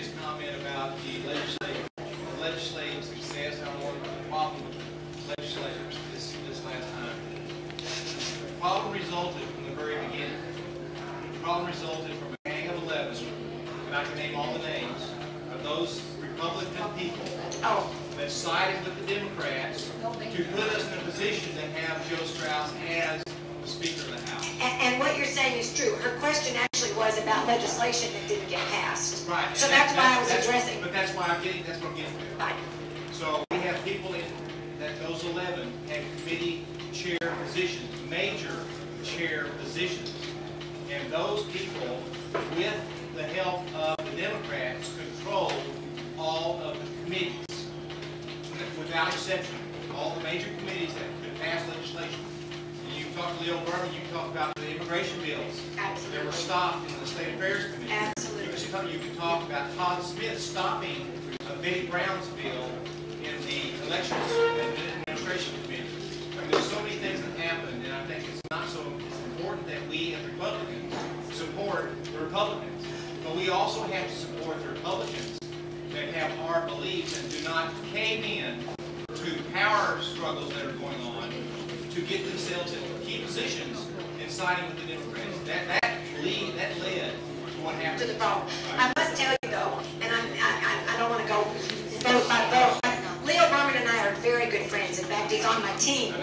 previous comment about the legislative success. I want the problem with the legislators this last time. The problem resulted from the very beginning. The problem resulted from a gang of 11, and I can name all the names of those Republican people that sided with the Democrats to put us in a position to have Joe Strauss as the Speaker of the House. And what you're saying is true. Her question actually was about legislation that didn't get passed. Right. So that's why I was addressing. But that's why I'm getting. That's what I'm getting to. Right. So we have people in that those 11 had committee chair positions, major chair positions, and those people, with the help of the Democrats, control all of the committees, without exception. All the major committees that could pass legislation. You talk to Leo Berman, you talk about the immigration bills. Absolutely. That were stopped in the State Affairs Committee. Absolutely. You can talk about Todd Smith stopping Betty Brown's bill in the Elections Administration Committee. I mean, there's so many things that happened, and I think it's not so important that we as Republicans support the Republicans. But we also have to support the Republicans that have our beliefs and do not cave in to power struggles that are going on to get themselves in key positions in siding with the Democrats. That led to what happened. To the problem. I must tell you though, and I don't want to go vote by vote, but Leo Berman and I are very good friends. In fact, he's on my team,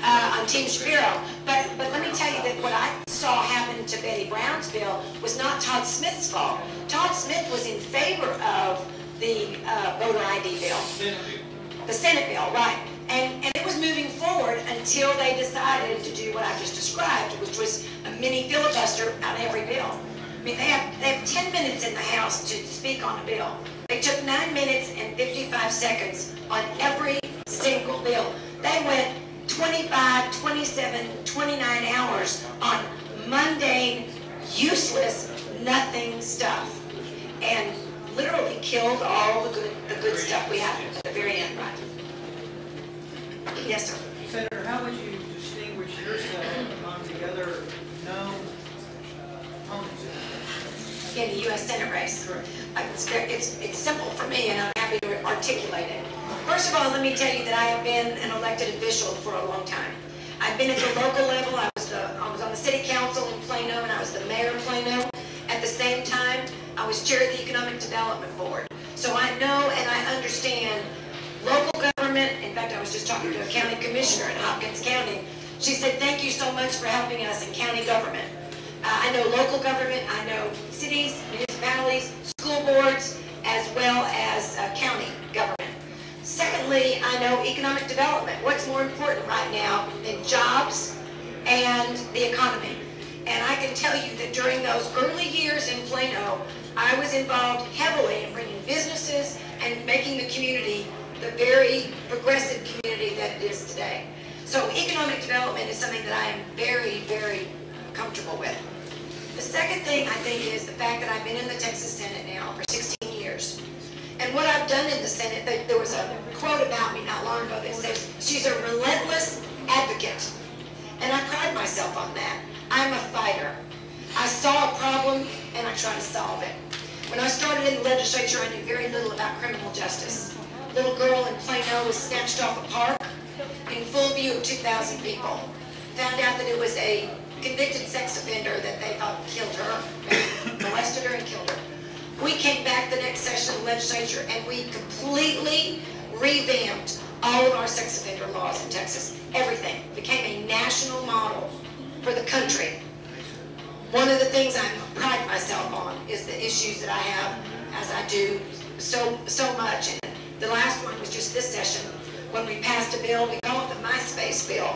on Team Shapiro. But let me tell you that what I saw happen to Betty Brown's bill was not Todd Smith's fault. Todd Smith was in favor of the voter ID bill. The Senate bill, right. And it was moving forward until they decided to do what I just described, which was a mini filibuster on every bill. I mean, they have 10 minutes in the House to speak on a bill. They took 9 minutes and 55 seconds on every single bill. They went 25, 27, 29 hours on mundane, useless, nothing stuff. And literally killed all the good stuff we have at the very end, right? Yes, sir. Senator, how would you distinguish yourself among the other known opponents? In the U.S. Senate race. Correct. It's simple for me, and I'm happy to articulate it. First of all, let me tell you that I have been an elected official for a long time. I've been at the local level. I was on the city council in Plano, and I was the mayor of Plano. At the same time, I was chair of the Economic Development Board. So I know and I understand local government. In fact, I was just talking to a county commissioner in Hopkins County. She said, thank you so much for helping us in county government. I know local government, I know cities, municipalities, school boards, as well as county government. Secondly, I know economic development. What's more important right now than jobs and the economy? And I can tell you that during those early years in Plano, I was involved heavily in bringing businesses and making the community the very progressive community that it is today. So economic development is something that I am very, very comfortable with. The second thing I think is the fact that I've been in the Texas Senate now for 16 years. And what I've done in the Senate, there was a quote about me not long ago that says, she's a relentless advocate. And I pride myself on that. I'm a fighter. I saw a problem and I try to solve it. When I started in the legislature, I knew very little about criminal justice. A little girl in Plano was snatched off a park in full view of 2,000 people. Found out that it was a convicted sex offender that they thought killed her, molested her and killed her. We came back the next session of the legislature and we completely revamped all of our sex offender laws in Texas. Everything became a national model for the country. One of the things I pride myself on is the issues that I have, as I do so much. And the last one was just this session when we passed a bill. We call it the MySpace bill.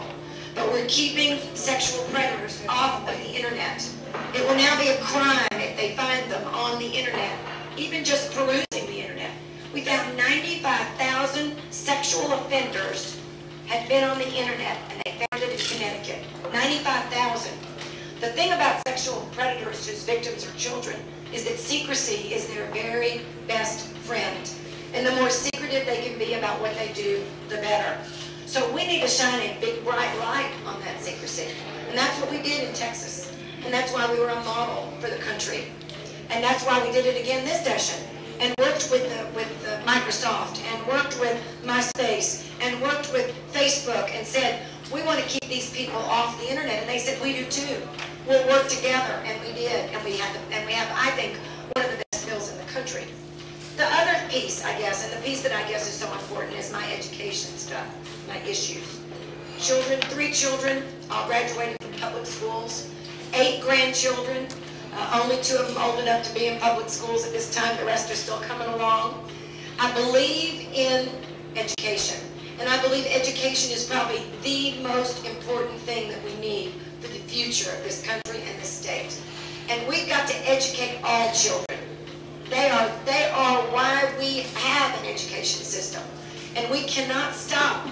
But we're keeping sexual predators off of the internet. It will now be a crime if they find them on the internet, even just perusing the internet. We found 95,000 sexual offenders had been on the internet, and they found it in Connecticut. 95,000. The thing about sexual predators whose victims are children is that secrecy is their very best friend. And the more secretive they can be about what they do, the better. So we need to shine a big bright light on that secrecy. And that's what we did in Texas. And that's why we were a model for the country. And that's why we did it again this session. And we're worked with Microsoft and worked with MySpace and worked with Facebook and said, we want to keep these people off the internet. And they said, we do too. We'll work together. And we did. And we have, I think, one of the best bills in the country. The other piece, I guess, and the piece that I guess is so important is my education stuff, my issues. Children, 3 children, all graduated from public schools, 8 grandchildren, only 2 of them old enough to be in public schools at this time. The rest are still coming along. I believe in education, and I believe education is probably the most important thing that we need for the future of this country and this state. And we've got to educate all children. They are why we have an education system, and we cannot stop.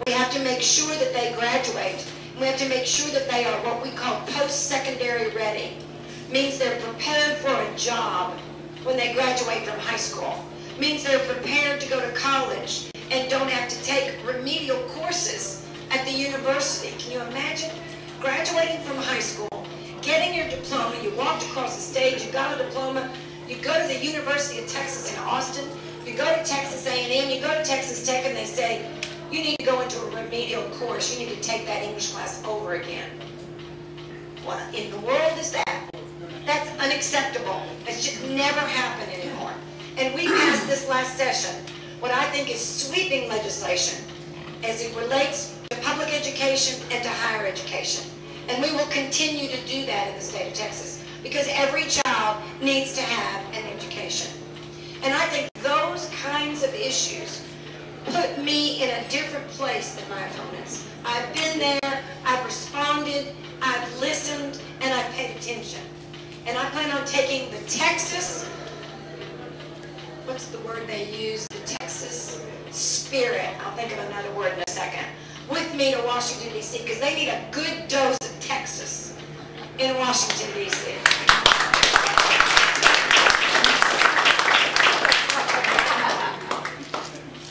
We have to make sure that they graduate. We have to make sure that they are what we call post-secondary ready. Means they're prepared for a job when they graduate from high school. Means they're prepared to go to college and don't have to take remedial courses at the university. Can you imagine graduating from high school, getting your diploma, you walked across the stage, you got a diploma, you go to the University of Texas in Austin, you go to Texas A&M, you go to Texas Tech, and they say, you need to go into a remedial course. You need to take that English class over again. What in the world is that? That's unacceptable. It should never happen anymore. And we passed this last session what I think is sweeping legislation as it relates to public education and to higher education. And we will continue to do that in the state of Texas because every child needs to have an education. And I think those kinds of issues put me in a different place than my opponents. I've been there, I've responded, I've listened, and I've paid attention. And I plan on taking the Texas, what's the word they use? The Texas spirit, I'll think of another word in a second, with me to Washington, D.C., because they need a good dose of Texas in Washington, D.C.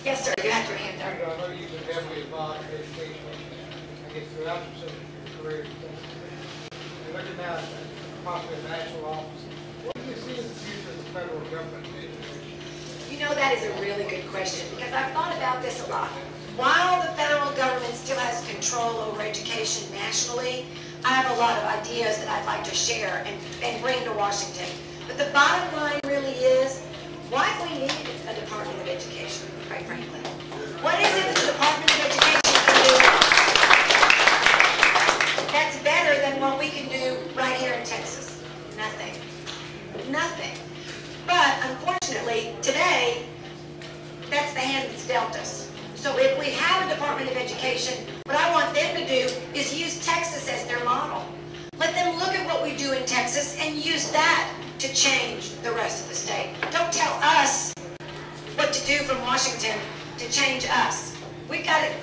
Yes, sir, you have your hand there. I know you've been heavily involved in education, I guess, throughout your career. You're looking now at possibly a national office. What do you see as the future of the federal government in education? You know, that is a really good question, because I've thought about this a lot. While the federal government still has control over education nationally, I have a lot of ideas that I'd like to share and bring to Washington. But the bottom line really is, why do we need a Department of Education, quite frankly? What is it the Department of Education can do that's better than what we can do right here in Texas? Nothing. Nothing. But unfortunately, today, that's the hand that's dealt us. So if we have a Department of Education, what I want them to do is use Texas as their model. Let them look at what we do in Texas and use that to change the rest of the state. Don't tell us what to do from Washington to change us. We've got it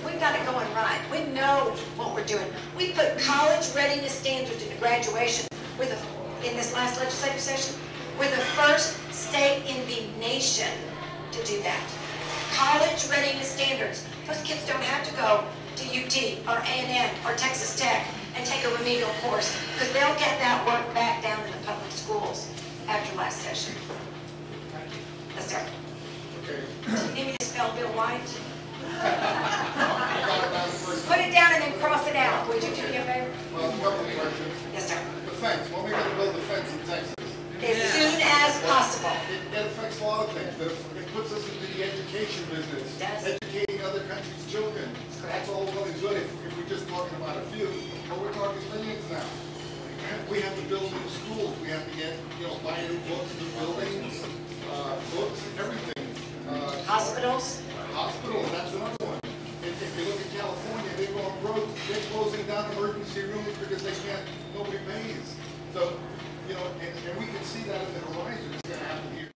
going right. We know what we're doing. We put college readiness standards into graduation in this last legislative session. We're the first state in the nation to do that. College readiness standards. Those kids don't have to go to UT or A&M or Texas Tech and take a remedial course because they'll get that work back down in the public schools after last session. Yes, sir. Okay. Do you need me to spell Bill White? Put it down and then cross it out. Would you do me a favor? Well, a couple of questions. Yes, sir. The fence. When are we going to build the fence in Texas? As soon as possible. It affects a lot of things. It puts us into the education business. Yes. Educating other countries' children. Correct. That's all well and good if we're just talking about a few. But we're talking millions now. We have to build new schools. We have to get, buy new books, new buildings, books, everything. Hospitals. Hospitals, that's another one. If you look at California, they're closing down emergency rooms because nobody pays. So, and we can see that in the horizon. It's going to happen here